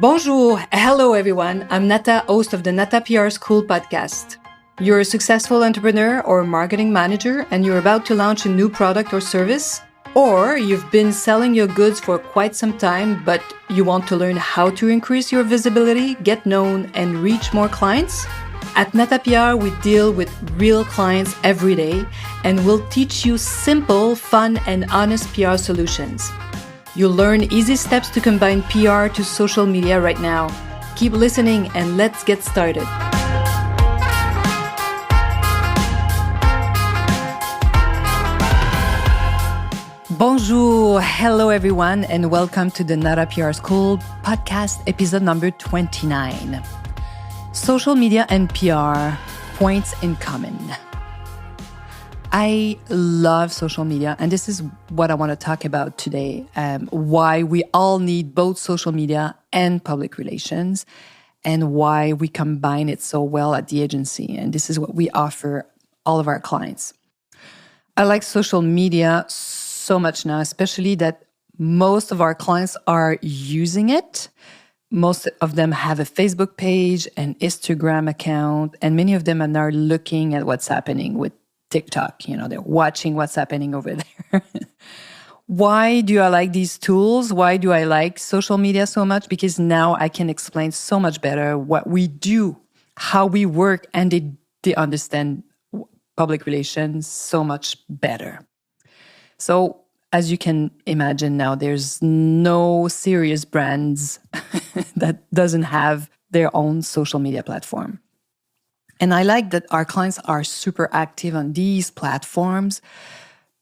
Bonjour, hello everyone. I'm Nata, host of the Nata PR School podcast. You're a successful entrepreneur or marketing manager and you're about to launch a new product or service, or you've been selling your goods for quite some time, but you want to learn how to increase your visibility, get known, and reach more clients? At Nata PR, we deal with real clients every day and we'll teach you simple, fun, and honest PR solutions. You'll learn easy steps to combine PR to social media right now. Keep listening and let's get started. Bonjour, hello everyone, and welcome to the Nata PR School podcast episode number 29. Social media and PR, points in common. I love social media, and this is what I want to talk about today, why we all need both social media and public relations, and why we combine it so well at the agency. And this is what we offer all of our clients. I like social media so much now, especially that most of our clients are using it. Most of them have a Facebook page, an Instagram account, and many of them are now looking at what's happening with TikTok. They're watching what's happening over there. Why do I like these tools? Why do I like social media so much? Because now I can explain so much better what we do, how we work, and they understand public relations so much better. So as you can imagine now, there's no serious brands that doesn't have their own social media platform. And I like that our clients are super active on these platforms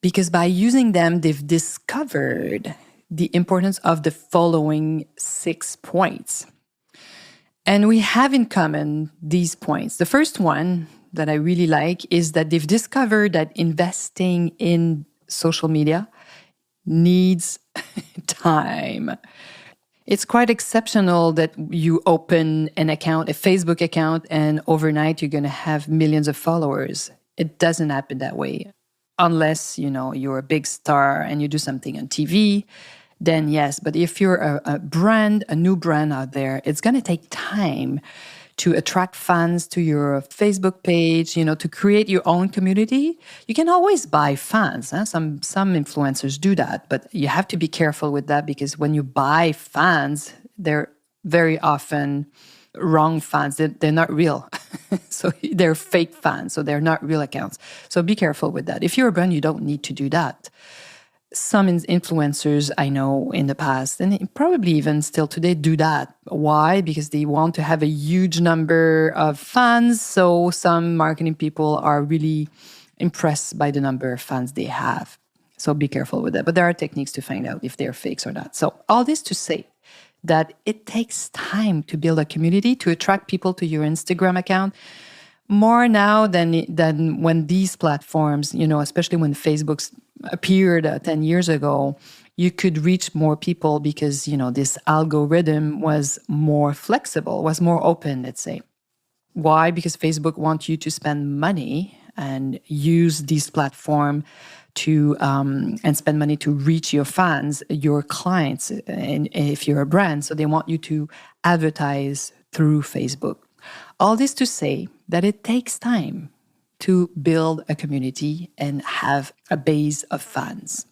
because by using them, they've discovered the importance of the following 6 points. And we have in common these points. The first one that I really like is that they've discovered that investing in social media needs time. It's quite exceptional that you open an account, a Facebook account, and overnight you're going to have millions of followers. It doesn't happen that way. Unless, you're a big star and you do something on TV, then yes. But if you're a brand, a new brand out there, it's going to take time to attract fans to your Facebook page, to create your own community. You can always buy fans. Some influencers do that, but you have to be careful with that because when you buy fans, they're very often wrong fans. They're not real. So they're fake fans, so they're not real accounts. So be careful with that. If you're a brand, you don't need to do that. Some influencers I know in the past, and probably even still today, do that. Why? Because they want to have a huge number of fans. So some marketing people are really impressed by the number of fans they have. So be careful with that. But there are techniques to find out if they're fakes or not. So all this to say that it takes time to build a community, to attract people to your Instagram account. More now than when these platforms, especially when Facebook appeared 10 years ago, you could reach more people because, this algorithm was more flexible, was more open, let's say. Why? Because Facebook wants you to spend money and use this platform to and spend money to reach your fans, your clients, and if you're a brand. So they want you to advertise through Facebook. All this to say that it takes time to build a community and have a base of fans.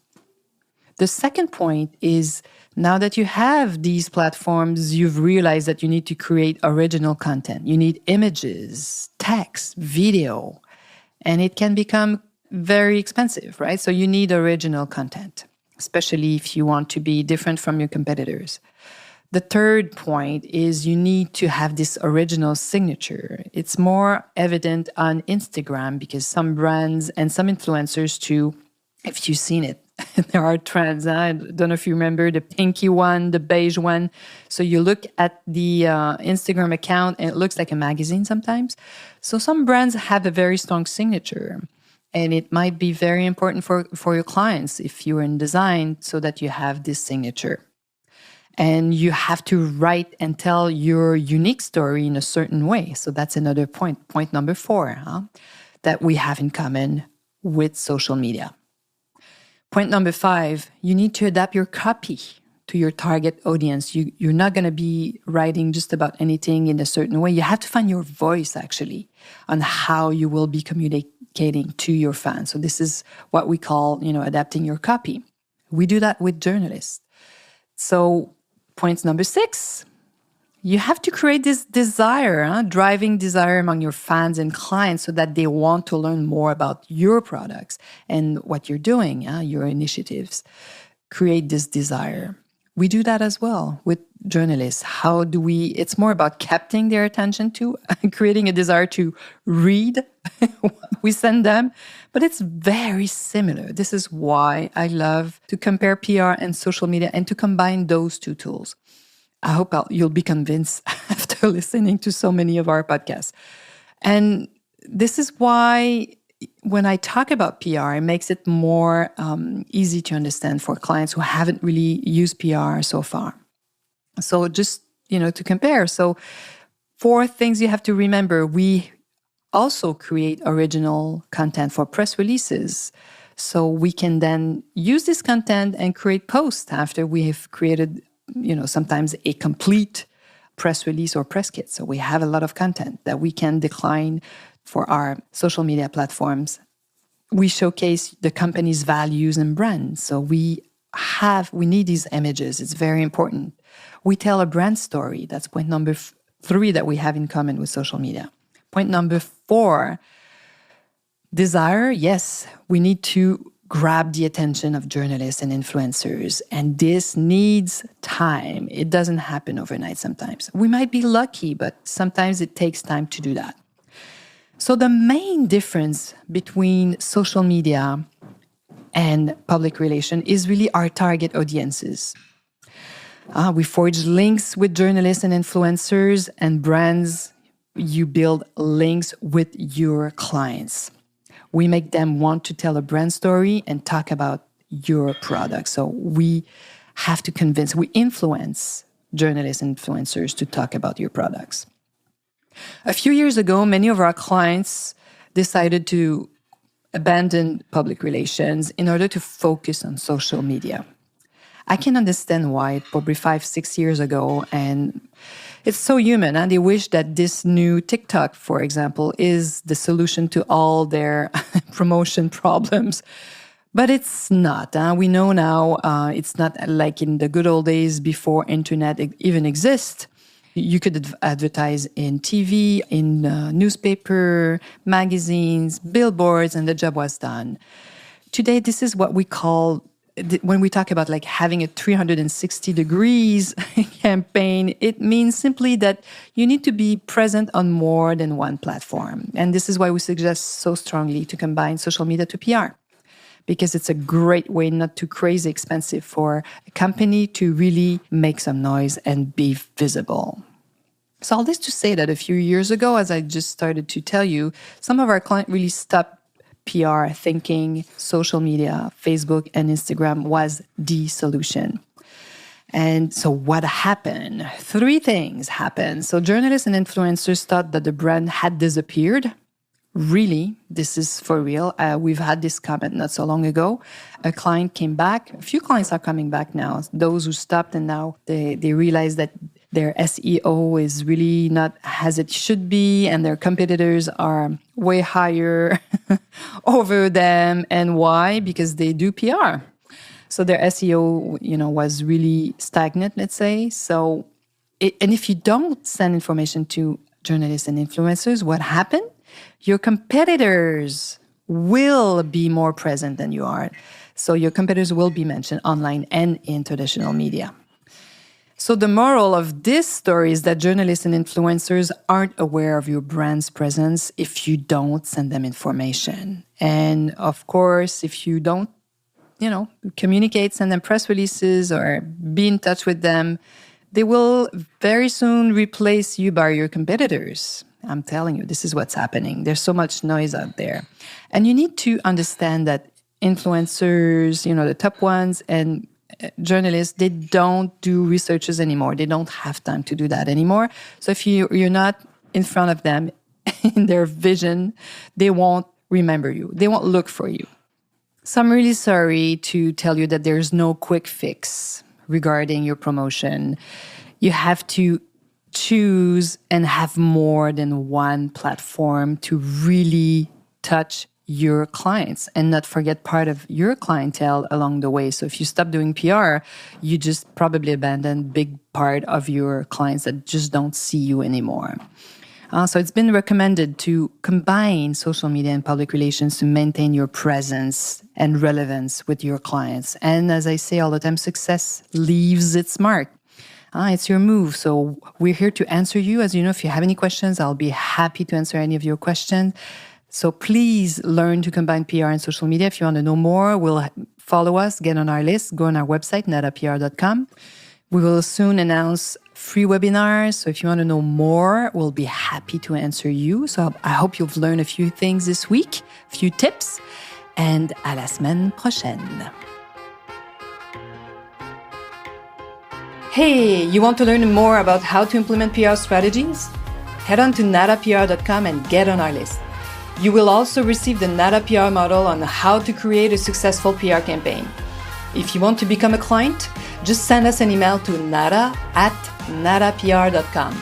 The second point is now that you have these platforms, you've realized that you need to create original content. You need images, text, video, and it can become very expensive, right? So you need original content, especially if you want to be different from your competitors. The third point is you need to have this original signature. It's more evident on Instagram because some brands and some influencers too, if you've seen it, there are trends. I don't know if you remember the pinky one, the beige one. So you look at the Instagram account and it looks like a magazine sometimes. So some brands have a very strong signature. And it might be very important for your clients if you're in design so that you have this signature. And you have to write and tell your unique story in a certain way. So that's another point. Point number 4, that we have in common with social media. Point number 5, you need to adapt your copy to your target audience. You're not going to be writing just about anything in a certain way. You have to find your voice, actually, on how you will be communicating to your fans. So this is what we call, adapting your copy. We do that with journalists. So point number 6, you have to create this desire, driving desire among your fans and clients so that they want to learn more about your products and what you're doing, your initiatives. Create this desire. We do that as well with journalists. How do we, it's more about capturing their attention to creating a desire to read what we send them, but it's very similar. This is why I love to compare PR and social media and to combine those two tools. I hope you'll be convinced after listening to so many of our podcasts. And this is why when I talk about PR, it makes it more easy to understand for clients who haven't really used PR so far. So just, to compare. So 4 things you have to remember. We also create original content for press releases. So we can then use this content and create posts after we have created, sometimes a complete press release or press kit. So we have a lot of content that we can decline for our social media platforms. We showcase the company's values and brands. So we need these images. It's very important. We tell a brand story. That's point number 3 that we have in common with social media. Point number 4, desire. Yes, we need to grab the attention of journalists and influencers. And this needs time. It doesn't happen overnight sometimes. We might be lucky, but sometimes it takes time to do that. So the main difference between social media and public relation is really our target audiences. We forge links with journalists and influencers and brands. You build links with your clients. We make them want to tell a brand story and talk about your product. So we influence journalists and influencers to talk about your products. A few years ago, many of our clients decided to abandon public relations in order to focus on social media. I can understand why, probably 5-6 years ago, and it's so human. And they wish that this new TikTok, for example, is the solution to all their promotion problems. But it's not. We know now it's not like in the good old days before internet even exists. You could advertise in TV, in newspaper, magazines, billboards, and the job was done. Today, this is what we call, when we talk about like having a 360 degrees campaign, it means simply that you need to be present on more than one platform. And this is why we suggest so strongly to combine social media to PR, because it's a great way, not too crazy expensive, for a company to really make some noise and be visible. So all this to say that a few years ago, as I just started to tell you, some of our clients really stopped PR thinking social media, Facebook and Instagram was the solution. And so what happened? 3 things happened. So journalists and influencers thought that the brand had disappeared. Really, this is for real. We've had this comment not so long ago. A client came back. A few clients are coming back now. Those who stopped and now they realize that their SEO is really not as it should be, and their competitors are way higher over them. And why? Because they do PR. So their SEO, was really stagnant, let's say. And if you don't send information to journalists and influencers, what happened? Your competitors will be more present than you are. So your competitors will be mentioned online and in traditional media. So the moral of this story is that journalists and influencers aren't aware of your brand's presence if you don't send them information. And of course, if you don't, communicate, send them press releases or be in touch with them, they will very soon replace you by your competitors. I'm telling you, this is what's happening. There's so much noise out there. And you need to understand that influencers, the top ones, and journalists, they don't do researches anymore. They don't have time to do that anymore. So if you're not in front of them, in their vision, they won't remember you. They won't look for you. So I'm really sorry to tell you that there's no quick fix regarding your promotion. You have to choose and have more than one platform to really touch your clients and not forget part of your clientele along the way. So if you stop doing PR, you just probably abandon big part of your clients that just don't see you anymore. So it's been recommended to combine social media and public relations to maintain your presence and relevance with your clients. And as I say all the time, success leaves its mark. It's your move. So we're here to answer you. As you know, if you have any questions, I'll be happy to answer any of your questions. So please learn to combine PR and social media. If you want to know more, follow us, get on our list, go on our website, natapr.com. We will soon announce free webinars. So if you want to know more, we'll be happy to answer you. So I hope you've learned a few things this week, a few tips, and à la semaine prochaine. Hey, you want to learn more about how to implement PR strategies? Head on to natapr.com and get on our list. You will also receive the Nata PR model on how to create a successful PR campaign. If you want to become a client, just send us an email to nata@natapr.com.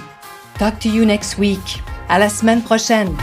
Talk to you next week. À la semaine prochaine.